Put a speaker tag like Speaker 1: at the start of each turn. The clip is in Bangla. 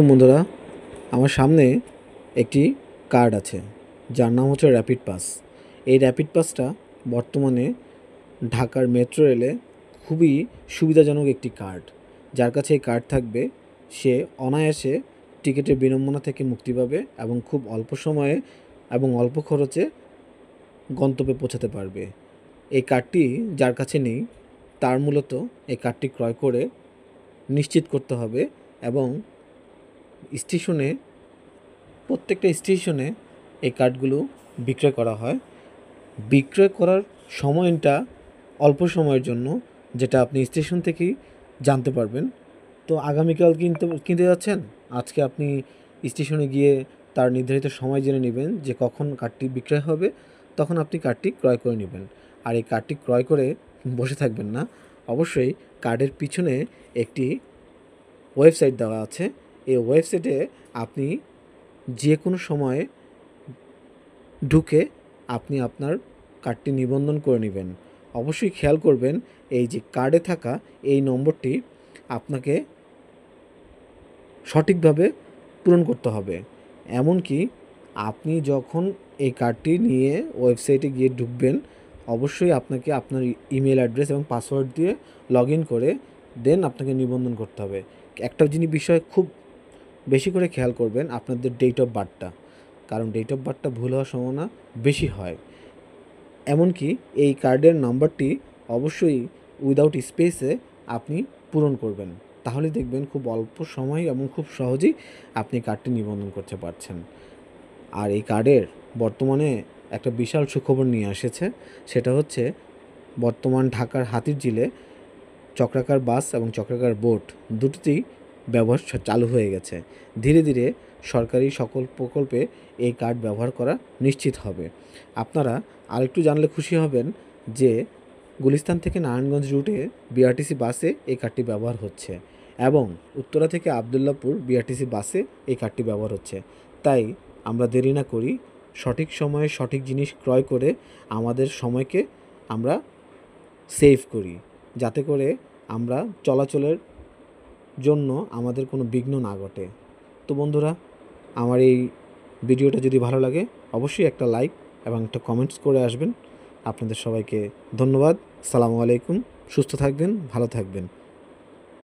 Speaker 1: বন্ধুরা, আমার সামনে একটি কার্ড আছে যার নাম হচ্ছে র্যাপিড পাস। এই র্যাপিড পাসটা বর্তমানে ঢাকার মেট্রো রেলে খুবই সুবিধাজনক একটি কার্ড। যার কাছে এই কার্ড থাকবে সে অনায়াসে টিকিটের বিড়ম্বনা থেকে মুক্তি পাবে এবং খুব অল্প সময়ে এবং অল্প খরচে গন্তব্যে পৌঁছাতে পারবে। এই কার্ডটি যার কাছে নেই তার মূলত এই কার্ডটি ক্রয় করে নিশ্চিত করতে হবে এবং স্টেশনে প্রত্যেকটা স্টেশনে এই কার্ডগুলো বিক্রয় করা হয়। বিক্রয় করার সময়টা অল্প সময়ের জন্য, যেটা আপনি স্টেশন থেকেই জানতে পারবেন। তো আগামীকাল কিনতে যাচ্ছেন, আজকে আপনি স্টেশনে গিয়ে তার নির্ধারিত সময় জেনে নেবেন যে কখন কার্ডটি বিক্রয় হবে, তখন আপনি কার্ডটি ক্রয় করে নেবেন। আর এই কার্ডটি ক্রয় করে বসে থাকবেন না, অবশ্যই কার্ডের পিছনে একটি ওয়েবসাইট দেওয়া আছে। এই ওয়েবসাইটে আপনি যে কোনো সময়ে ঢুকে আপনি আপনার কার্ডটি নিবন্ধন করে নেবেন। অবশ্যই খেয়াল করবেন এই যে কার্ডে থাকা এই নম্বরটি আপনাকে সঠিকভাবে পূরণ করতে হবে। এমনকি আপনি যখন এই কার্ডটি নিয়ে ওয়েবসাইটে গিয়ে ঢুকবেন, অবশ্যই আপনাকে আপনার ইমেল অ্যাড্রেস এবং পাসওয়ার্ড দিয়ে লগ ইন করে দেন আপনাকে নিবন্ধন করতে হবে। একটা বিষয় খুব বেশি করে খেয়াল করবেন আপনাদের ডেট অফ বার্থটা, কারণ ডেট অফ বার্থটা ভুল হওয়ার সম্ভাবনা বেশি হয়। এমনকি এই কার্ডের নাম্বারটি অবশ্যই উইদাউট স্পেসে আপনি পূরণ করবেন, তাহলে দেখবেন খুব অল্প সময় এবং খুব সহজেই আপনি কার্ডটি নিবন্ধন করতে পারছেন। আর এই কার্ডের বর্তমানে একটা বিশাল সুখবর নিয়ে এসেছে, সেটা হচ্ছে বর্তমান ঢাকার হাতিরঝিলে চক্রাকার বাস এবং চক্রাকার বোট দুটোতেই ব্যবহার চালু হয়ে গেছে। ধীরে ধীরে সরকারি সকল প্রকল্পে এই কার্ড ব্যবহার করা নিশ্চিত হবে। আপনারা আরেকটু জানলে খুশি হবেন যে গুলিস্তান থেকে নারায়ণগঞ্জ রুটে বিআরটিসি বাসে এই কার্ডটি ব্যবহার হচ্ছে এবং উত্তরা থেকে আবদুল্লাপুর বিআরটিসি বাসে এই কার্ডটি ব্যবহার হচ্ছে। তাই আমরা দেরি না করি, সঠিক সময়ে সঠিক জিনিস ক্রয় করে আমাদের সময়কে আমরা সেভ করি, যাতে করে আমরা চলাচলের জন্য আমাদের কোনো বিঘ্ন না ঘটে। তো বন্ধুরা, আমার এই ভিডিওটা যদি ভালো লাগে অবশ্যই একটা লাইক এবং একটা কমেন্টস করে আসবেন। আপনাদের সবাইকে ধন্যবাদ। আসসালামু আলাইকুম। সুস্থ থাকবেন, ভালো থাকবেন।